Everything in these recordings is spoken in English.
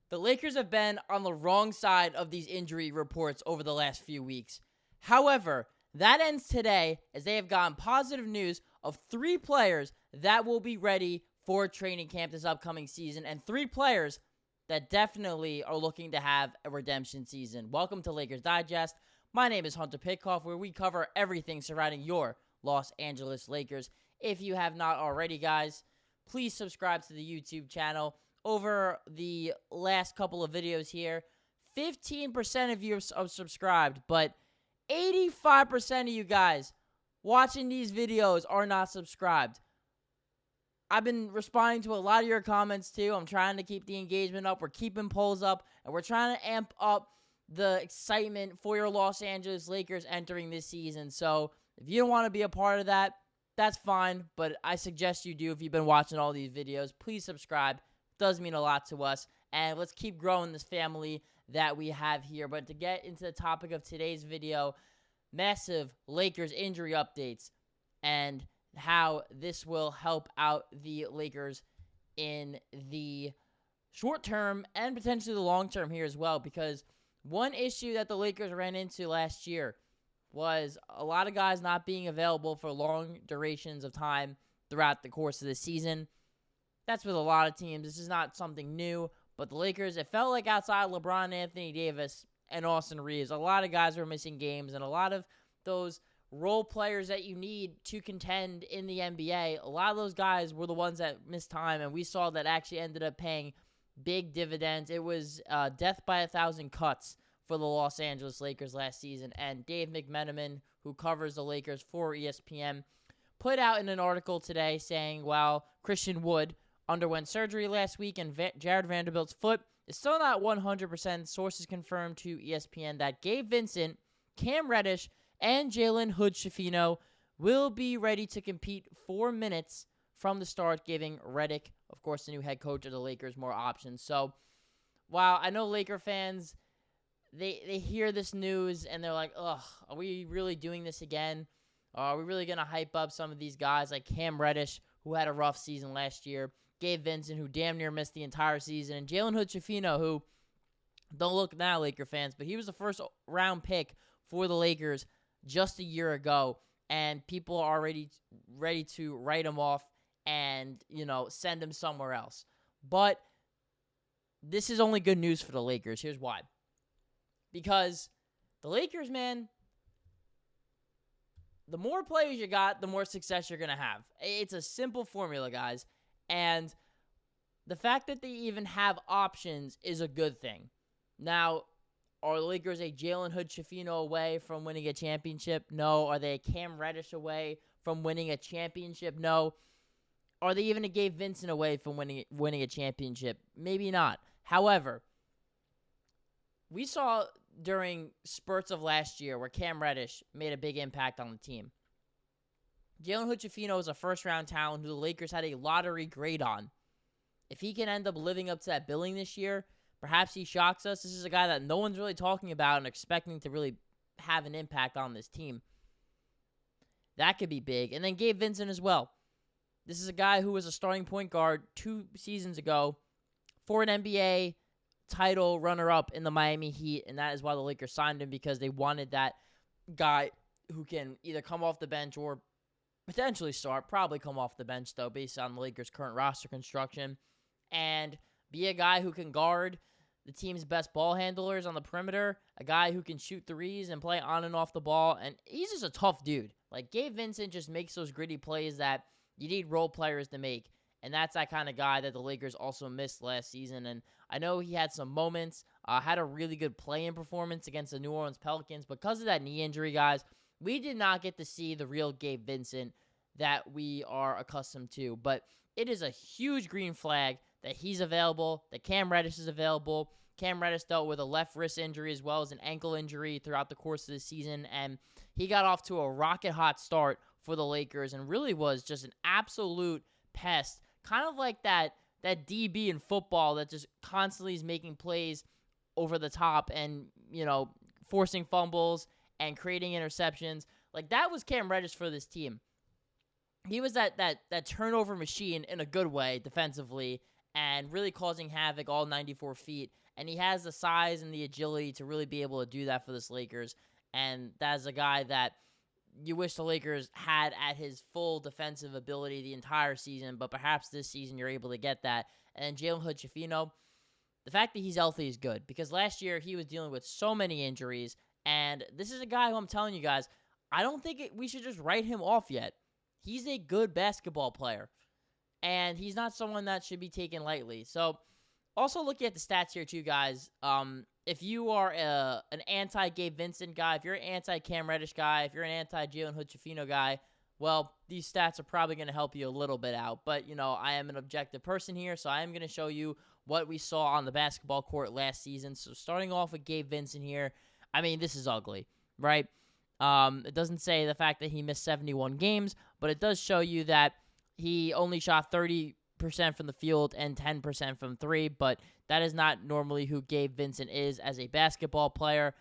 The Lakers have been on the wrong side of these injury reports over the last few weeks. However, that ends today as they have gotten positive news of 3 players that will be ready for training camp this upcoming season, and 3 players that definitely are looking to have a redemption season. Welcome to Lakers Digest. My name is Hunter Pitcoff, where we cover everything surrounding your Los Angeles Lakers. If you have not already, guys, please subscribe to the YouTube channel. Over the last couple of videos here, 15% of you are subscribed, but 85% of you guys watching these videos are not subscribed. I've been responding to a lot of your comments too. I'm trying to keep the engagement up. We're keeping polls up, and we're trying to amp up the excitement for your Los Angeles Lakers entering this season. So if you don't want to be a part of that, that's fine, but I suggest you do if you've been watching all these videos. Please subscribe. It does mean a lot to us, and let's keep growing this family that we have here. But to get into the topic of today's video, massive Lakers injury updates and how this will help out the Lakers in the short term and potentially the long term here as well, because one issue that the Lakers ran into last year was a lot of guys not being available for long durations of time throughout the course of the season. That's with a lot of teams. This is not something new, but the Lakers, it felt like outside LeBron, Anthony Davis, and Austin Reaves, a lot of guys were missing games, and a lot of those role players that you need to contend in the NBA, a lot of those guys were the ones that missed time, and we saw that actually ended up paying big dividends. It was death by 1,000 cuts for the Los Angeles Lakers last season, and Dave McMenamin, who covers the Lakers for ESPN, put out in an article today saying, while Christian Wood underwent surgery last week and Jared Vanderbilt's foot is still not 100%, sources confirmed to ESPN that Gabe Vincent, Cam Reddish, and Jalen Hood-Schifino will be ready to compete 4 minutes from the start, giving Redick, of course, the new head coach of the Lakers, more options. So, while I know Laker fans, they hear this news and they're like, ugh, are we really doing this again? Are we really going to hype up some of these guys like Cam Reddish, who had a rough season last year, Gabe Vincent, who damn near missed the entire season, and Jalen Hood-Schifino, who, don't look now, Laker fans, but he was the first round pick for the Lakers just a year ago, and people are already ready to write him off and, send him somewhere else. But this is only good news for the Lakers. Here's why. Because the Lakers, man, the more players you got, the more success you're going to have. It's a simple formula, guys. And the fact that they even have options is a good thing. Now, are the Lakers a Jalen Hood-Schifino away from winning a championship? No. Are they a Cam Reddish away from winning a championship? No. Are they even a Gabe Vincent away from winning a championship? Maybe not. However, we saw during spurts of last year where Cam Reddish made a big impact on the team. Jalen Hood-Schifino is a first-round talent who the Lakers had a lottery grade on. If he can end up living up to that billing this year, perhaps he shocks us. This is a guy that no one's really talking about and expecting to really have an impact on this team. That could be big. And then Gabe Vincent as well. This is a guy who was a starting point guard 2 seasons ago for an NBA title runner-up in the Miami Heat, and that is why the Lakers signed him, because they wanted that guy who can either come off the bench or potentially start, probably come off the bench, though, based on the Lakers' current roster construction, and be a guy who can guard the team's best ball handlers on the perimeter, a guy who can shoot threes and play on and off the ball, and he's just a tough dude. Like, Gabe Vincent just makes those gritty plays that you need role players to make, and that's that kind of guy that the Lakers also missed last season. And I know he had some moments, had a really good play-in performance against the New Orleans Pelicans. Because of that knee injury, guys, we did not get to see the real Gabe Vincent that we are accustomed to. But it is a huge green flag that he's available, that Cam Reddish is available. Cam Reddish dealt with a left wrist injury as well as an ankle injury throughout the course of the season, and he got off to a rocket-hot start for the Lakers and really was just an absolute pest, kind of like that DB in football that just constantly is making plays over the top and, forcing fumbles and creating interceptions. Like, that was Cam Reddish for this team. He was that turnover machine in a good way defensively, and really causing havoc all 94 feet. And he has the size and the agility to really be able to do that for this Lakers. And that's a guy that you wish the Lakers had at his full defensive ability the entire season, but perhaps this season you're able to get that. And Jalen Hood-Schifino, the fact that he's healthy is good because last year he was dealing with so many injuries, and this is a guy who I'm telling you guys, I don't think we should just write him off yet. He's a good basketball player, and he's not someone that should be taken lightly. So, also looking at the stats here too, guys, if you are an anti-Gabe Vincent guy, if you're an anti-Cam Reddish guy, if you're an anti-Jalen Hood-Schifino guy, well, these stats are probably going to help you a little bit out. But, I am an objective person here, so I am going to show you what we saw on the basketball court last season. So starting off with Gabe Vincent here, I mean, this is ugly, right? It doesn't say the fact that he missed 71 games, but it does show you that he only shot 30% from the field and 10% from three, but that is not normally who Gabe Vincent is as a basketball player.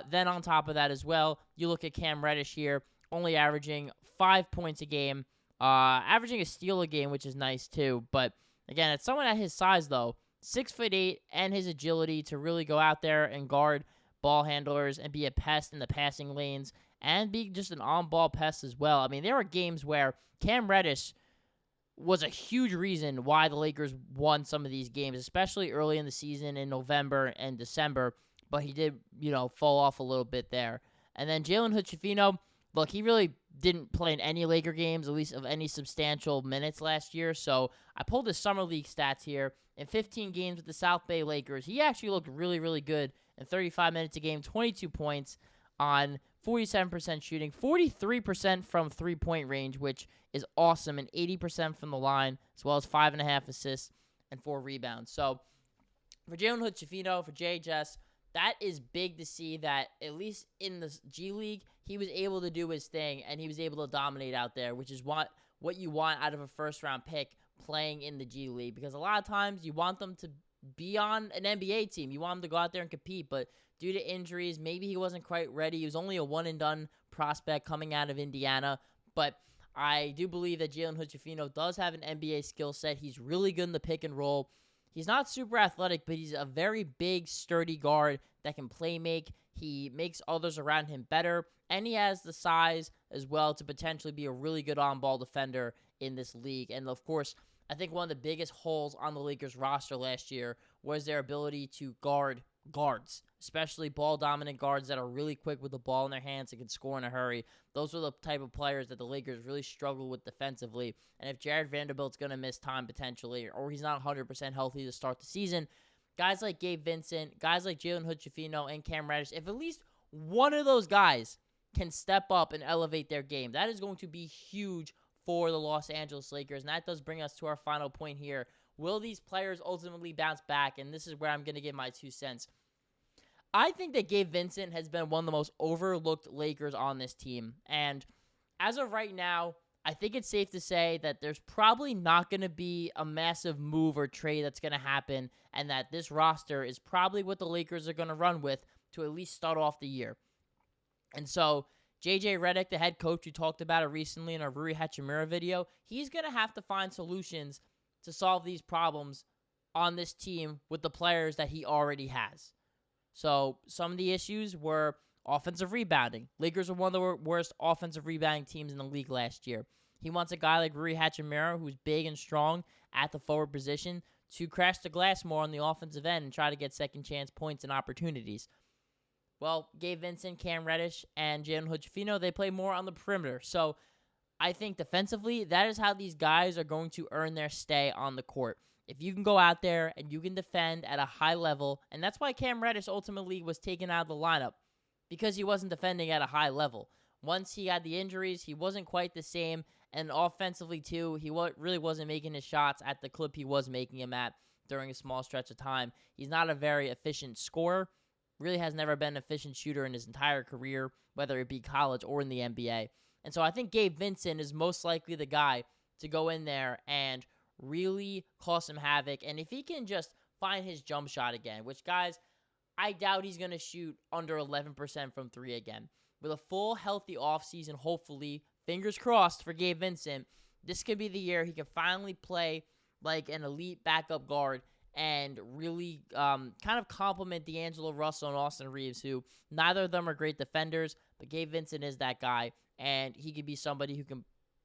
Then on top of that as well, you look at Cam Reddish here, only averaging 5 points a game, averaging a steal a game, which is nice too. But again, it's someone at his size though, 6'8", and his agility to really go out there and guard ball handlers and be a pest in the passing lanes and be just an on-ball pest as well. I mean, there are games where Cam Reddish was a huge reason why the Lakers won some of these games, especially early in the season in November and December, but he did, fall off a little bit there. And then Jalen Hood-Schifino, look, he really didn't play in any Laker games, at least of any substantial minutes last year, so I pulled his Summer League stats here. In 15 games with the South Bay Lakers, he actually looked really, really good in 35 minutes a game, 22 points on 47% shooting, 43% from three-point range, which is awesome, and 80% from the line, as well as 5.5 assists and 4 rebounds. So for Jalen Hood-Schifino, for JHS, that is big to see that at least in the G League, he was able to do his thing, and he was able to dominate out there, which is what you want out of a first-round pick playing in the G League, because a lot of times you want them to be on an NBA team. You want him to go out there and compete, but due to injuries, maybe he wasn't quite ready. He was only a one-and-done prospect coming out of Indiana, but I do believe that Jalen Hood-Schifino does have an NBA skill set. He's really good in the pick and roll. He's not super athletic, but he's a very big, sturdy guard that can play make. He makes others around him better, and he has the size as well to potentially be a really good on-ball defender in this league. And, of course, I think one of the biggest holes on the Lakers roster last year was their ability to guard guards, especially ball-dominant guards that are really quick with the ball in their hands and can score in a hurry. Those are the type of players that the Lakers really struggle with defensively. And if Jared Vanderbilt's going to miss time potentially, or he's not 100% healthy to start the season, guys like Gabe Vincent, guys like Jalen Hood-Schifino and Cam Reddish, if at least one of those guys can step up and elevate their game, that is going to be huge for the Los Angeles Lakers. And that does bring us to our final point here. Will these players ultimately bounce back? And this is where I'm going to give my 2 cents. I think that Gabe Vincent has been one of the most overlooked Lakers on this team. And as of right now, I think it's safe to say that there's probably not going to be a massive move or trade that's going to happen, and that this roster is probably what the Lakers are going to run with to at least start off the year. And so JJ Redick, the head coach, who talked about it recently in our Rui Hachimura video, he's going to have to find solutions to solve these problems on this team with the players that he already has. So some of the issues were offensive rebounding. Lakers are one of the worst offensive rebounding teams in the league last year. He wants a guy like Rui Hachimura, who's big and strong at the forward position, to crash the glass more on the offensive end and try to get second chance points and opportunities. Well, Gabe Vincent, Cam Reddish, and Jalen Hood-Schifino, they play more on the perimeter. So I think defensively, that is how these guys are going to earn their stay on the court. If you can go out there and you can defend at a high level, and that's why Cam Reddish ultimately was taken out of the lineup, because he wasn't defending at a high level. Once he had the injuries, he wasn't quite the same, and offensively too, he really wasn't making his shots at the clip he was making them at during a small stretch of time. He's not a very efficient scorer, really has never been an efficient shooter in his entire career, whether it be college or in the NBA. And so I think Gabe Vincent is most likely the guy to go in there and really cause some havoc. And if he can just find his jump shot again, which, guys, I doubt he's going to shoot under 11% from three again. With a full, healthy offseason, hopefully, fingers crossed for Gabe Vincent, this could be the year he can finally play like an elite backup guard and really kind of complement D'Angelo Russell and Austin Reaves, who neither of them are great defenders, but Gabe Vincent is that guy, and he could be somebody who can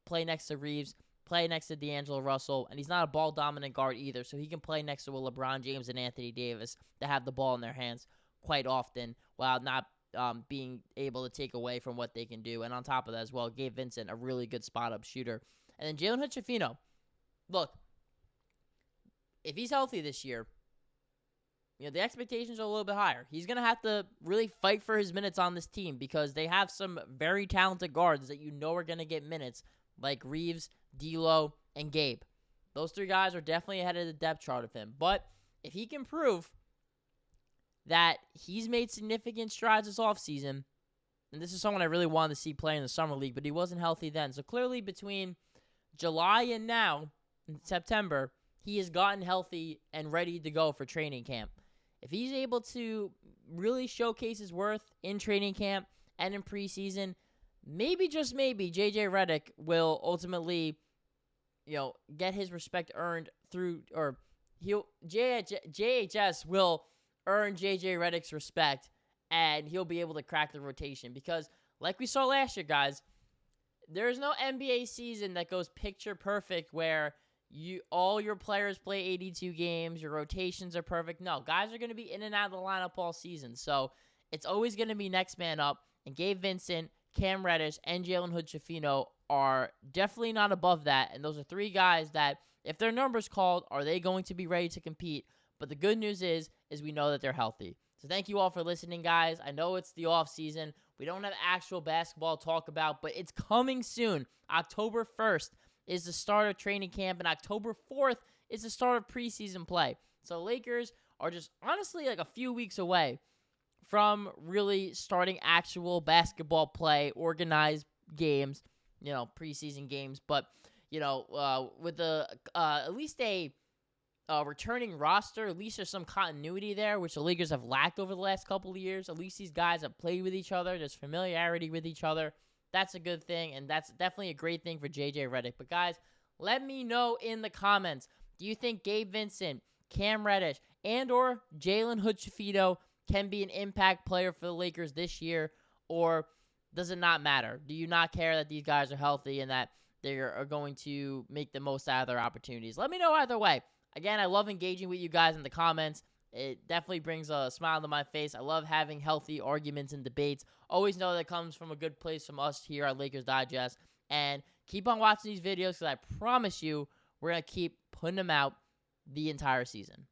play next to Reaves, play next to D'Angelo Russell, and he's not a ball-dominant guard either, so he can play next to a LeBron James and Anthony Davis that have the ball in their hands quite often while not being able to take away from what they can do. And on top of that as well, Gabe Vincent, a really good spot-up shooter. And then Jalen Hood-Schifino, look, if he's healthy this year, the expectations are a little bit higher. He's going to have to really fight for his minutes on this team because they have some very talented guards that are going to get minutes, like Reaves, D'Lo, and Gabe. Those three guys are definitely ahead of the depth chart of him. But if he can prove that he's made significant strides this offseason, and this is someone I really wanted to see play in the Summer League, but he wasn't healthy then. So clearly between July and now, in September, he has gotten healthy and ready to go for training camp. If he's able to really showcase his worth in training camp and in preseason, maybe, just maybe, JJ Redick will ultimately, get his respect earned through, or JHS will earn JJ Redick's respect, and he'll be able to crack the rotation. Because, like we saw last year, guys, there's no NBA season that goes picture perfect where all your players play 82 games, your rotations are perfect. No, guys are going to be in and out of the lineup all season. So it's always going to be next man up. And Gabe Vincent, Cam Reddish, and Jalen Hood-Schifino are definitely not above that. And those are three guys that, if their number's called, are they going to be ready to compete? But the good news is we know that they're healthy. So thank you all for listening, guys. I know it's the off season. We don't have actual basketball to talk about, but it's coming soon. October 1st is the start of training camp, and October 4th is the start of preseason play. So Lakers are just honestly like a few weeks away from really starting actual basketball play, organized games, preseason games. But, with at least a returning roster, at least there's some continuity there, which the Lakers have lacked over the last couple of years. At least these guys have played with each other. There's familiarity with each other. That's a good thing, and that's definitely a great thing for JJ Redick. But, guys, let me know in the comments, do you think Gabe Vincent, Cam Reddish, and or Jalen Hood-Schifino can be an impact player for the Lakers this year, or does it not matter? Do you not care that these guys are healthy and that they are going to make the most out of their opportunities? Let me know either way. Again, I love engaging with you guys in the comments. It definitely brings a smile to my face. I love having healthy arguments and debates. Always know that comes from a good place from us here at Lakers Digest. And keep on watching these videos because I promise you we're going to keep putting them out the entire season.